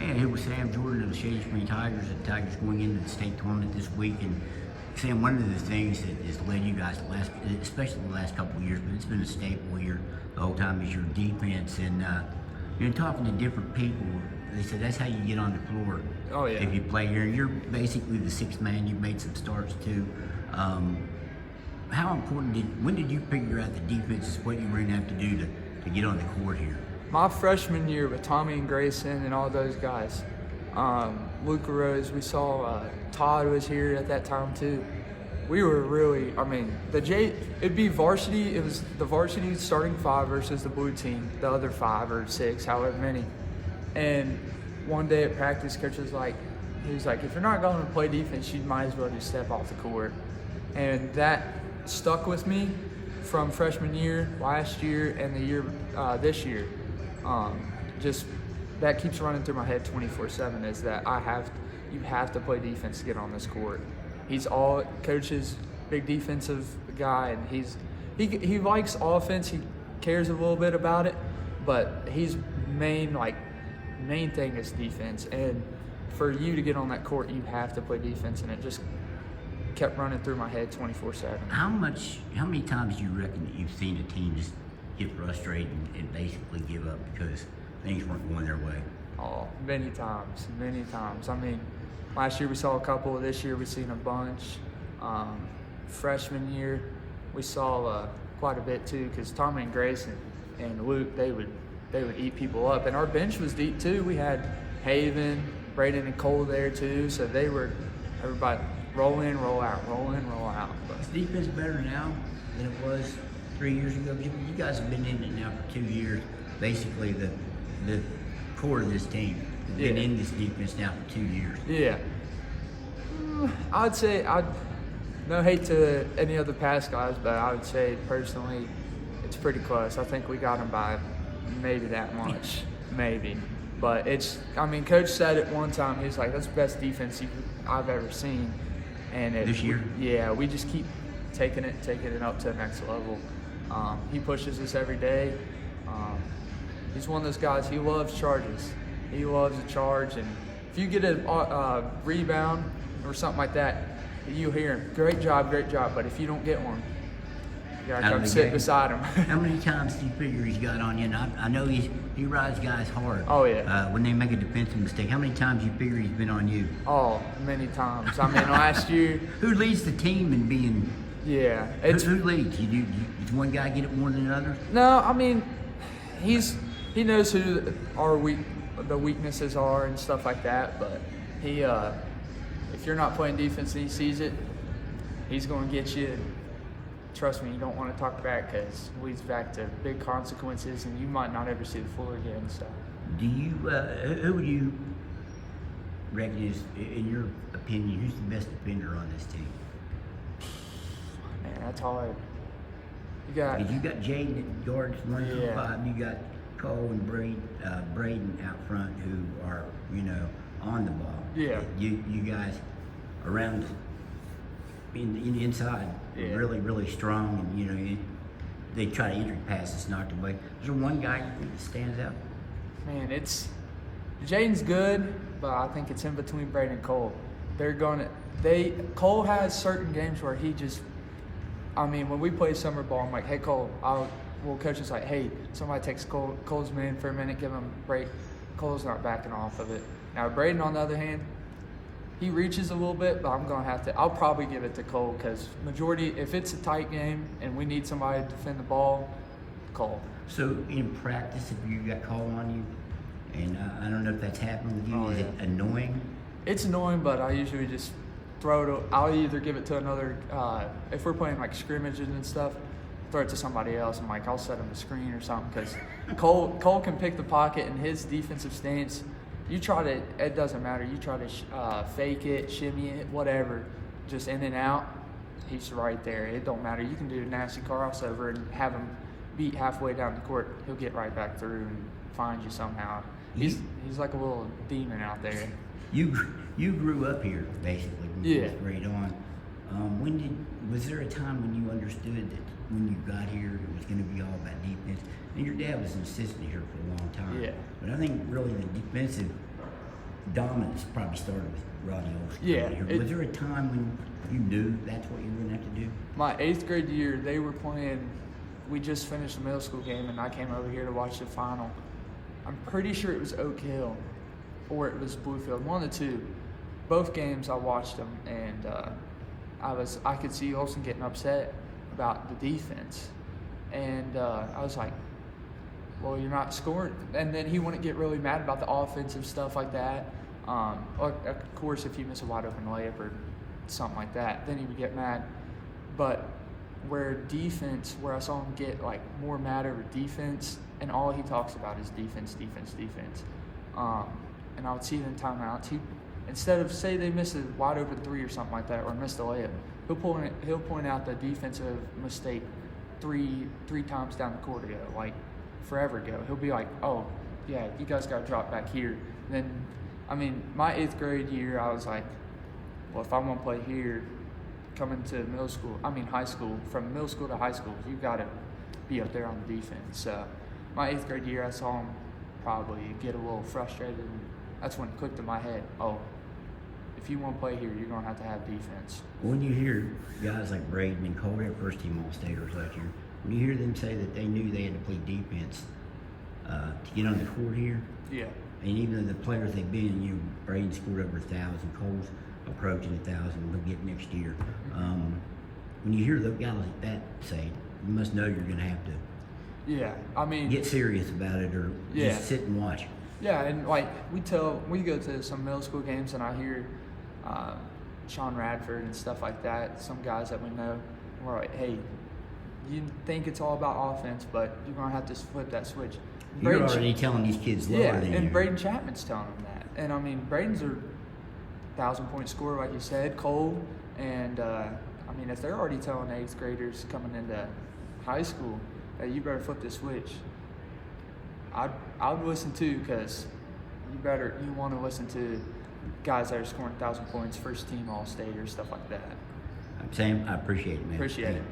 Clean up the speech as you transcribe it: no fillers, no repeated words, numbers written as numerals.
And here with Sam Jordan of the Shady Tigers. The Tigers going into the state tournament this week. And Sam, one of the things that has led you guys, especially the last couple of years, but it's been a staple here the whole time, is your defense. And you're talking to different people. They said that's how you get on the floor. Oh, yeah. If you play here, you're basically the sixth man. You've made some starts too. How important when did you figure out the defense is what you were going to have to do to get on the court here? My freshman year with Tommy and Grayson and all those guys, Luca Rose, we saw Todd was here at that time too. We were really, it'd be varsity. It was the varsity starting five versus the blue team, the other 5 or 6, however many. And one day at practice, coach was like, if you're not going to play defense, you might as well just step off the court. And that stuck with me from freshman year, last year, and the year this year. Just that keeps running through my head 24/7 is that you have to play defense to get on this court. He's all coach's big defensive guy, and he likes offense. He cares a little bit about it, but his main thing is defense. And for you to get on that court, you have to play defense, and it just kept running through my head 24/7. How many times do you reckon that you've seen a team just get frustrated and basically give up because things weren't going their way? Oh, many times. Last year we saw a couple. This year we've seen a bunch. Freshman year we saw quite a bit too, because Tommy and Grayson and Luke, they would eat people up, and our bench was deep too. We had Haven, Braden, and Cole there too, so everybody roll in, roll out, roll in, roll out. But is defense better now than it was 3 years ago? You guys have been in it now for 2 years. Basically, the core of this team has been in this defense now for 2 years. Yeah. I'd say, no hate to any other past guys, but I would say personally, it's pretty close. I think we got them by maybe that much, maybe. But Coach said it one time, he was like, that's the best defense I've ever seen. And this year? Yeah, we just keep taking it up to the next level. He pushes us every day. He's one of those guys, he loves charges. He loves a charge, and if you get a rebound or something like that, you hear him, great job, but if you don't get one, you gotta come sit beside him. How many times do you figure he's got on you? And I know he rides guys hard. Oh, yeah. When they make a defensive mistake, how many times do you figure he's been on you? Oh, many times. Last year. Who leads the team in being? Yeah. Who leads? Does one guy get it more than another? No, he knows who the weaknesses are and stuff like that, but if you're not playing defense and he sees it, he's going to get you. Trust me, you don't want to talk back, because it leads back to big consequences, and you might not ever see the floor again. So, do you? Who would you reckon is, in your opinion, who's the best defender on this team? Man, that's hard. You got Jaden at guards 1 through 5. You got Cole and Braden out front, who are on the ball. Yeah. You guys around in the inside, really, really strong, and they try to enter passes knocked away. Is there one guy you think that stands out? Man, Jaden's good, but I think it's in between Braden and Cole. Cole has certain games where he just, when we play summer ball, I'm like, hey Cole, coach is like, hey, somebody takes Cole's man for a minute, give him a break. Cole's not backing off of it. Now Braden, on the other hand, he reaches a little bit, but I'll probably give it to Cole, because if it's a tight game and we need somebody to defend the ball, Cole. So in practice, if you got Cole on you, and I don't know if that's happened with you, is it annoying? It's annoying, but I usually just throw it. I'll either give it to another, if we're playing like scrimmages and stuff, throw it to somebody else. I'll set him a screen or something, because Cole can pick the pocket, and his defensive stance, it doesn't matter. You try to fake it, shimmy it, whatever, just in and out, he's right there. It don't matter. You can do a nasty crossover and have him beat halfway down the court. He'll get right back through and find you somehow. He's like a little demon out there. You grew up here, basically, from fifth grade on. Was there a time when you understood that when you got here it was going to be all about defense? And your dad was an assistant here for a long time. Yeah. But I think really the defensive dominance probably started with Rodney Olson. Yeah, Here. Was there a time when you knew that's what you were going to have to do? My 8th grade year, they were playing. We just finished the middle school game, and I came over here to watch the final. I'm pretty sure it was Oak Hill, or it was Bluefield, one of the two. Both games I watched them, and I could see Olsen getting upset about the defense, and I was like, well, you're not scoring. And then he wouldn't get really mad about the offensive stuff like that. Or of course, if you miss a wide open layup or something like that, then he would get mad. But where I saw him get like more mad over defense, and all he talks about is defense. And I would see it in timeouts. Instead of, say they miss a wide open three or something like that, or missed a layup, he'll point out the defensive mistake three times down the court ago, like forever ago. He'll be like, oh yeah, you guys got to drop back here. And then, I mean, my 8th grade year, I was like, well, if I'm gonna play here, coming to high school, from middle school to high school, you got to be up there on the defense. So my 8th grade year, I saw him probably get a little frustrated, and that's when it clicked in my head, oh, if you want to play here, you're going to have defense. When you hear guys like Braden and Cole, their first team All-Staters last year, when you hear them say that they knew they had to play defense to get on the court here, yeah. And even though the players they've been, Braden scored over 1,000, Cole's approaching 1,000, they'll get next year. When you hear those guys like that say, you must know you're going to have to get serious about it, or just sit and watch. Yeah, and like we go to some middle school games, and I hear Sean Radford and stuff like that, some guys that we know, and we're like, hey, you think it's all about offense, but you're going to have to flip that switch. You're already telling these kids lower than you. And Braden Chapman's telling them that. And I mean, Braden's a 1,000-point scorer, like you said, Cole, and I mean, if they're already telling 8th graders coming into high school that you better flip the switch, I would listen too, because you want to listen to guys that are scoring 1,000 points, first team All-State or stuff like that. Sam, I appreciate it, man. Appreciate it.